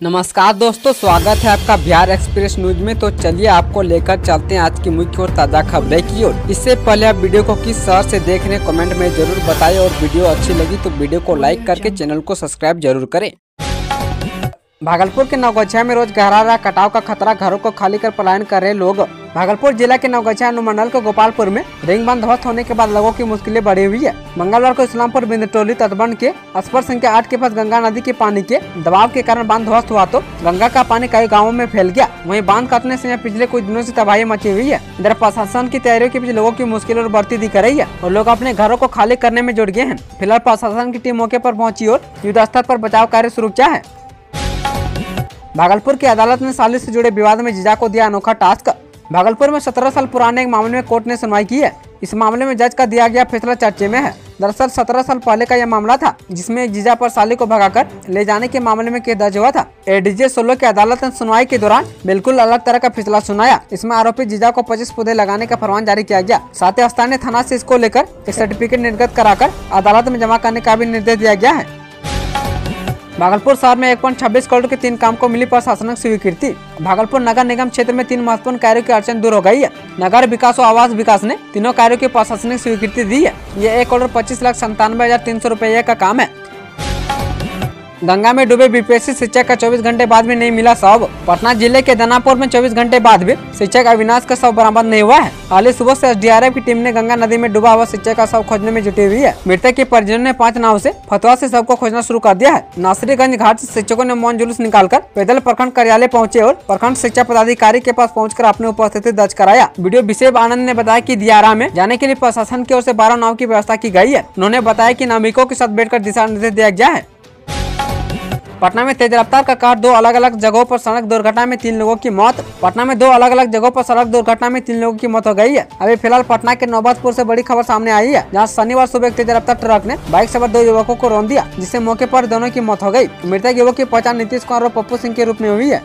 नमस्कार दोस्तों, स्वागत है आपका बिहार एक्सप्रेस न्यूज में। तो चलिए आपको लेकर चलते हैं आज की मुख्य और ताज़ा खबरें की ओर। इससे पहले आप वीडियो को किस शहर से देख रहे हैं कमेंट में जरूर बताएं और वीडियो अच्छी लगी तो वीडियो को लाइक करके चैनल को सब्सक्राइब जरूर करें। भागलपुर के नवगछिया में रोज गहरा रहा कटाव का खतरा, घरों को खाली कर पलायन कर रहे लोग। भागलपुर जिला के नवगछिया अनुमंडल के गोपालपुर में रिंग बांध ध्वस्त होने के बाद लोगों की मुश्किलें बढ़ी हुई है। मंगलवार को इस्लामपुर बिंदटोली तटबंध के स्पर संख्या 8 के पास गंगा नदी के पानी के दबाव के कारण बांध ध्वस्त हुआ तो गंगा का पानी कई गाँवों में फैल गया। वहीं बांध कटने से पिछले कुछ दिनों से तबाही मची हुई है। इधर प्रशासन की तैयारियों के बीच लोगों की मुश्किलें और बढ़ती दिख रही है और लोग अपने घरों को खाली करने में जुट गए हैं। फिलहाल प्रशासन की टीम मौके पर पहुंची और युद्ध स्तर पर बचाव कार्य शुरू किया है। भागलपुर की अदालत ने सालिस से जुड़े विवाद में जीजा को दिया अनोखा टास्क। भागलपुर में 17 साल पुराने एक मामले में कोर्ट ने सुनवाई की है। इस मामले में जज का दिया गया फैसला चर्चे में है। दरअसल 17 साल पहले का यह मामला था जिसमें जीजा पर साली को भगाकर ले जाने के मामले में केस दर्ज हुआ था। एडीजे 16 की अदालत ने सुनवाई के दौरान बिल्कुल अलग तरह का फैसला सुनाया। इसमें आरोपी जीजा को 25 पौधे लगाने का फरमान जारी किया गया। साथ ही स्थानीय थाना से इसको लेकर एक सर्टिफिकेट निर्गत कराकर अदालत में जमा करने का भी निर्देश दिया गया है। भागलपुर शहर में 1.26 करोड़ के 3 काम को मिली प्रशासनिक स्वीकृति। भागलपुर नगर निगम क्षेत्र में 3 महत्वपूर्ण कार्यों की अड़चन दूर हो गई है। नगर विकास और आवास विकास ने तीनों कार्यों की प्रशासनिक स्वीकृति दी है। ये 1,25,97,300 रुपये का काम है। गंगा में डूबे बीपीएससी शिक्षक का 24 घंटे बाद भी नहीं मिला शव। पटना जिले के दानापुर में 24 घंटे बाद भी शिक्षक अविनाश का शव बरामद नहीं हुआ है। हाल सुबह से एसडीआरएफ की टीम ने गंगा नदी में डूबा हुआ शिक्षक का शव खोजने में जुटी हुई है। मृतक के परिजनों ने 5 नाव से फतवा से शव को खोजना शुरू कर दिया है। नासरीगंज घाट से शिक्षकों ने मौन जुलूस निकालकर पैदल प्रखंड कार्यालय पहुंचे और प्रखंड शिक्षा पदाधिकारी के पास पहुंचकर अपनी उपस्थिति दर्ज कराया। वीडियो विशेष आनंद ने बताया कि दियारा में जाने के लिए प्रशासन की ओर से 12 नाव की व्यवस्था की गई है। उन्होंने बताया कि नाविकों के साथ बैठकर दिशा निर्देश दिया गया है। पटना में तेज रफ्तार का कार 2 अलग अलग जगहों पर सड़क दुर्घटना में 3 लोगों की मौत। पटना में 2 अलग अलग जगहों पर सड़क दुर्घटना में 3 लोगों की मौत हो गई है। अभी फिलहाल पटना के नौबतपुर से बड़ी खबर सामने आई है, जहां शनिवार सुबह एक तेज रफ्तार ट्रक ने बाइक सवार 2 युवकों को रौंद दिया, जिससे मौके पर दोनों की मौत हो गई। मृतक युवक की पहचान नीतीश कुमार और पप्पू सिंह के रूप में हुई है।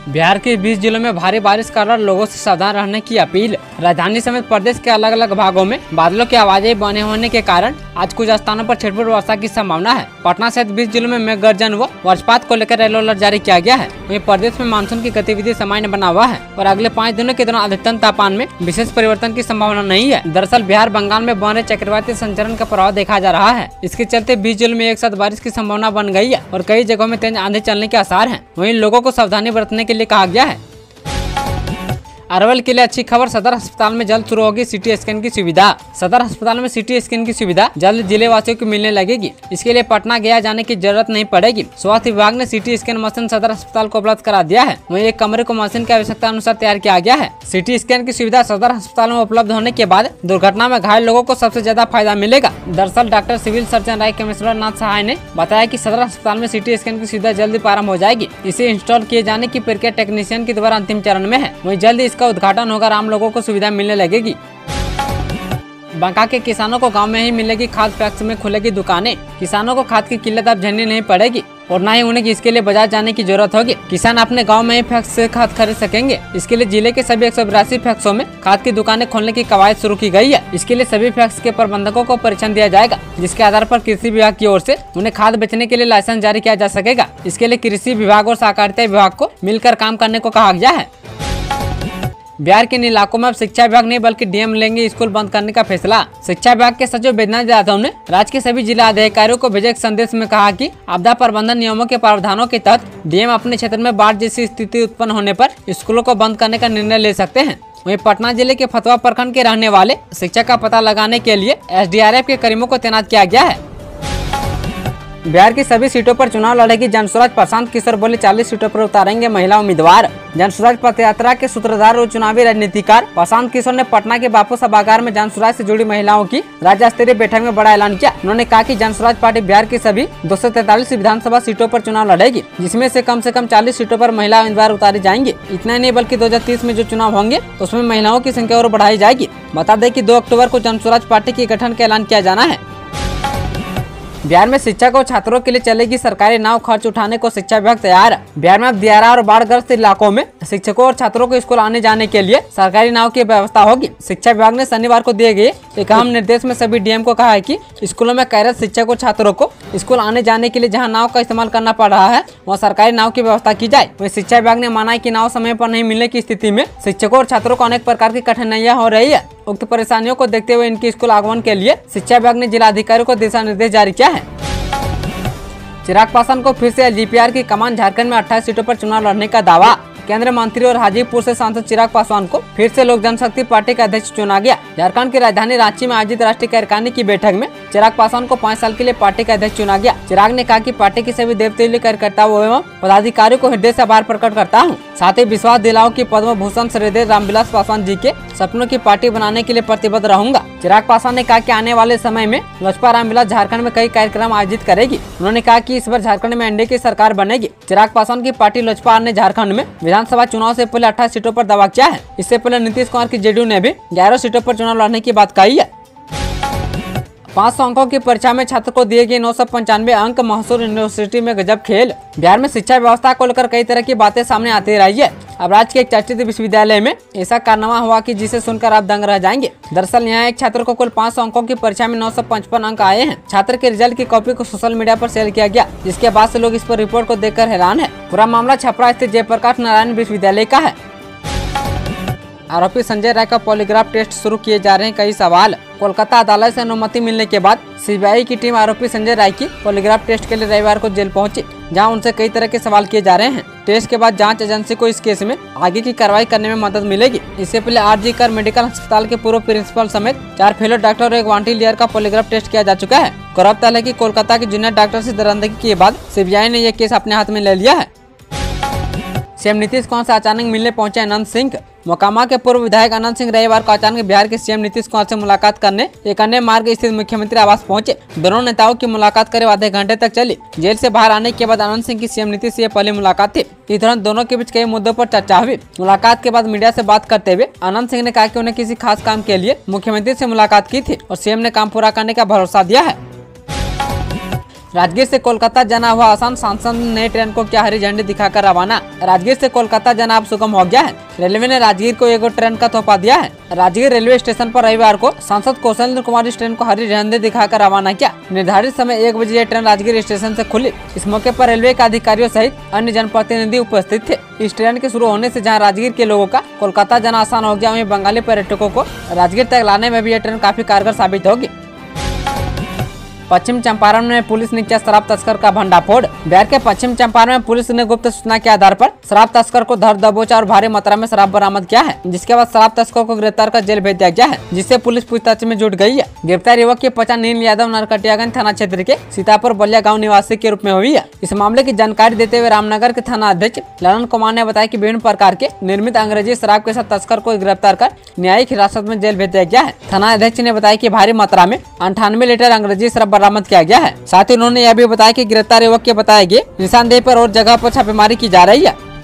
बिहार के 20 जिलों में भारी बारिश का डर, लोगों से सावधान रहने की अपील। राजधानी समेत प्रदेश के अलग अलग भागों में बादलों की आवाजें बने होने के कारण आज कुछ स्थानों पर छिटपुट वर्षा की संभावना है। पटना सहित 20 जिलों में मेघ गर्जन व वज्रपात को लेकर येलो अलर्ट जारी किया गया है। वहीं प्रदेश में मानसून की गतिविधि सामान्य बना हुआ है और अगले 5 दिनों के दौरान अधिकतम तापमान में विशेष परिवर्तन की संभावना नहीं है। दरअसल बिहार बंगाल में बन रहे चक्रवाती संचरण का प्रभाव देखा जा रहा है। इसके चलते 20 जिलों में एक साथ बारिश की संभावना बन गई है और कई जगहों में तेज आंधी चलने के आसार है। वहीं लोगों को सावधानी बरतने के लिए कहा गया है। अरवल के लिए अच्छी खबर, सदर अस्पताल में जल्द शुरू होगी सीटी स्कैन की सुविधा। सदर अस्पताल में सीटी स्कैन की सुविधा जल्द जिले वासियों को मिलने लगेगी। इसके लिए पटना गया जाने की जरूरत नहीं पड़ेगी। स्वास्थ्य विभाग ने सीटी स्कैन मशीन सदर अस्पताल को उपलब्ध करा दिया है। वहीं एक कमरे को मशीन की आवश्यकता अनुसार तैयार किया गया है। सीटी स्कैन की सुविधा सदर अस्पताल में उपलब्ध होने के बाद दुर्घटना में घायल लोगों को सबसे ज्यादा फायदा मिलेगा। दरअसल डॉक्टर सिविल सर्जन राय कमिश्नर नाथ सहाय ने बताया कि सदर अस्पताल में सीटी स्कैन की सुविधा जल्दी प्रारंभ हो जाएगी। इसे इंस्टॉल किए जाने की प्रक्रिया टेक्नीशियन के द्वारा अंतिम चरण में है। वहीं जल्द इसका उद्घाटन होकर आम लोगों को सुविधा मिलने लगेगी। बांका के किसानों को गांव में ही मिलेगी खाद, फैक्ट्री में खुलेगी दुकानें। किसानों को खाद की किल्लत अब झेलनी नहीं पड़ेगी और न ही उन्हें इसके लिए बाजार जाने की जरूरत होगी। किसान अपने गांव में ही फैक्स से खाद खरीद सकेंगे। इसके लिए जिले के सभी 182 फैक्सों में खाद की दुकानें खोलने की कवायद शुरू की गई है। इसके लिए सभी फैक्स के प्रबंधकों को परीक्षण दिया जाएगा, जिसके आधार पर कृषि विभाग की ओर से उन्हें खाद बेचने के लिए लाइसेंस जारी किया जा सकेगा। इसके लिए कृषि विभाग और सहकारिता विभाग को मिलकर काम करने को कहा गया है। बिहार के इन इलाकों में अब शिक्षा विभाग नहीं बल्कि डीएम लेंगे स्कूल बंद करने का फैसला। शिक्षा विभाग के सचिव बैद्यनाथ यादव ने राज्य के सभी जिला अधिकारियों को भेजे एक संदेश में कहा कि आपदा प्रबंधन नियमों के प्रावधानों के तहत डीएम अपने क्षेत्र में बाढ़ जैसी स्थिति उत्पन्न होने पर स्कूलों को बंद करने का निर्णय ले सकते हैं। वहीं पटना जिले के फतवा प्रखंड के रहने वाले शिक्षक का पता लगाने के लिए एसडीआरएफ के कर्मियों को तैनात किया गया है। बिहार की सभी सीटों पर चुनाव लड़ेगी जनसुराज। प्रशांत किशोर बोले 40 सीटों पर उतारेंगे महिला उम्मीदवार। जनसुराज पथ यात्रा के सूत्रधार और चुनावी राजनीतिकार प्रशांत किशोर ने पटना के बापू सभागार में जनसुराज से जुड़ी महिलाओं की राज्य स्तरीय बैठक में बड़ा ऐलान किया। उन्होंने कहा कि जनसुराज पार्टी बिहार की सभी 243 विधानसभा सीटों पर चुनाव लड़ेगी, जिसमें से कम 40 सीटों पर महिला उम्मीदवार उतारी जाएंगे। इतना नहीं बल्कि 2030 में जो चुनाव होंगे उसमें महिलाओं की संख्या और बढ़ाई जाएगी। बता दें कि 2 अक्टूबर को जनसुराज पार्टी के गठन का ऐलान किया जाना है। बिहार में शिक्षक और छात्रों के लिए चलेगी सरकारी नाव, खर्च उठाने को शिक्षा विभाग तैयार। बिहार में अब दियारा और बाढ़ग्रस्त इलाकों में शिक्षकों और छात्रों को स्कूल आने जाने के लिए सरकारी नाव की व्यवस्था होगी। शिक्षा विभाग ने शनिवार को दिए गए एक अहम निर्देश में सभी डीएम को कहा है कि स्कूलों में कार्यरत शिक्षक और छात्रों को स्कूल आने जाने के लिए जहां नाव का इस्तेमाल करना पड़ रहा है वहां सरकारी नाव की व्यवस्था की जाए। वहीं शिक्षा विभाग ने माना है कि नाव समय पर नहीं मिलने की स्थिति में शिक्षकों और छात्रों को अनेक प्रकार की कठिनाइयां हो रही है। उक्त परेशानियों को देखते हुए इनके स्कूल आगमन के लिए शिक्षा विभाग ने जिला अधिकारियों को दिशा निर्देश जारी किया है। चिराग पासवान को फिर से एलजीपीआर की कमान, झारखंड में 28 सीटों पर चुनाव लड़ने का दावा। केंद्रीय मंत्री और हाजीपुर से सांसद चिराग पासवान को फिर से लोक जनशक्ति पार्टी का अध्यक्ष चुना गया। झारखंड की राजधानी रांची में आयोजित राष्ट्रीय कार्यकारिणी की बैठक में चिराग पासवान को 5 साल के लिए पार्टी का अध्यक्ष चुना गया। चिराग ने कहा कि पार्टी के सभी देवतुल्य कार्यकर्ताओं एवं पदाधिकारियों को हृदय से आभार प्रकट करता हूं। साथ ही विश्वास दिलाऊं कि पद्म भूषण श्रीदेव रामविलास पासवान जी के सपनों की पार्टी बनाने के लिए प्रतिबद्ध रहूंगा। चिराग पासवान ने कहा कि आने वाले समय में लोजपा रामविलास झारखंड में कई कार्यक्रम आयोजित करेगी। उन्होंने कहा कि इस बार झारखंड में एनडीए की सरकार बनेगी। चिराग पासवान की पार्टी लोजपा ने झारखंड में विधानसभा चुनाव से पहले 28 सीटों पर दावा किया है। इससे पहले नीतीश कुमार की जेडीयू ने भी 11 सीटों पर चुनाव लड़ने की बात कही है। 500 अंकों की परीक्षा में छात्र को दिए गए 995 अंक, महसूर यूनिवर्सिटी में गजब खेल। बिहार में शिक्षा व्यवस्था को लेकर कई तरह की बातें सामने आती रही है। अब राज्य के एक चर्चित विश्वविद्यालय में ऐसा कारनामा हुआ कि जिसे सुनकर आप दंग रह जाएंगे। दरअसल यहाँ एक छात्र को कुल 500 अंकों की परीक्षा में 955 अंक आए हैं। छात्र के रिजल्ट की कॉपी को सोशल मीडिया पर शेयर किया गया, जिसके बाद से लोग इस पर रिपोर्ट को देखकर हैरान है। पूरा मामला छपरा स्थित जयप्रकाश नारायण विश्वविद्यालय का है। आरोपी संजय राय का पॉलीग्राफ टेस्ट शुरू किए जा रहे हैं कई सवाल। कोलकाता अदालत से अनुमति मिलने के बाद सीबीआई की टीम आरोपी संजय राय की पॉलीग्राफ टेस्ट के लिए रविवार को जेल पहुंची, जहां उनसे कई तरह के सवाल किए जा रहे हैं। टेस्ट के बाद जांच एजेंसी को इस केस में आगे की कार्रवाई करने में मदद मिलेगी। इससे पहले आरजी कर मेडिकल अस्पताल के पूर्व प्रिंसिपल समेत 4 फेलो डॉक्टर और एक वांटिलियर का पॉलीग्राफ टेस्ट किया जा चुका है। गौरतलब है कि कोलकाता के जूनियर डॉक्टर से दरअंदगी के बाद सीबीआई ने यह केस अपने हाथ में ले लिया है। सीएम नीतीश कुमार से अचानक मिलने पहुंचे अनंत सिंह। मोकामा के पूर्व विधायक अनंत सिंह रविवार को अचानक बिहार के सीएम नीतीश कुमार से मुलाकात करने एक अन्य मार्ग स्थित मुख्यमंत्री आवास पहुंचे। दोनों नेताओं की मुलाकात करीब आधे घंटे तक चली। जेल से बाहर आने के बाद अनंत सिंह की सीएम नीतीश से पहली मुलाकात थी। इस दौरान दोनों के बीच कई मुद्दों पर चर्चा हुई। मुलाकात के बाद मीडिया से बात करते हुए अनंत सिंह ने कहा कि उन्हें किसी खास काम के लिए मुख्यमंत्री से मुलाकात की थी और सीएम ने काम पूरा करने का भरोसा दिया है। राजगीर से कोलकाता जाना हुआ आसान, सांसद ने ट्रेन को किया हरी झंडी दिखाकर रवाना। राजगीर से कोलकाता जाना अब सुगम हो गया है। रेलवे ने राजगीर को एक ट्रेन का तोहफा दिया है। राजगीर रेलवे स्टेशन पर रविवार को सांसद कौशलेंद्र कुमार इस ट्रेन को हरी झंडी दिखाकर रवाना किया। निर्धारित समय 1 बजे यह ट्रेन राजगीर स्टेशन से खुली। इस मौके पर रेलवे के अधिकारियों सहित अन्य जनप्रतिनिधि उपस्थित थे। इस ट्रेन के शुरू होने से जहां राजगीर के लोगों का कोलकाता जाना आसान हो गया, वहीं बंगाली पर्यटकों को राजगीर तक लाने में भी यह ट्रेन काफी कारगर साबित होगी। पश्चिम चंपारण में पुलिस ने किया शराब तस्कर का भंडाफोड़। बिहार के पश्चिम चंपारण में पुलिस ने गुप्त सूचना के आधार पर शराब तस्कर को धर दबोचा और भारी मात्रा में शराब बरामद किया है, जिसके बाद शराब तस्कर को गिरफ्तार कर जेल भेज दिया गया है, जिससे पुलिस पूछताछ में जुट गई है। गिरफ्तार युवक की पहचान नील यादव नरकटियागंज थाना क्षेत्र के सीतापुर बलिया गाँव निवासी के रूप में हुई है। इस मामले की जानकारी देते हुए रामनगर के थाना अध्यक्ष ललन कुमार ने बताया कि विभिन्न प्रकार के निर्मित अंग्रेजी शराब के साथ तस्कर को गिरफ्तार कर न्यायिक हिरासत में जेल भेज दिया गया है। थाना अध्यक्ष ने बताया कि भारी मात्रा में 98 लीटर अंग्रेजी शराब बरामद किया गया है। साथ ही उन्होंने यह भी बताया कि गिरफ्तार युवक के बताए गए निशानदेही पर और जगह पर छापेमारी की जा रही है।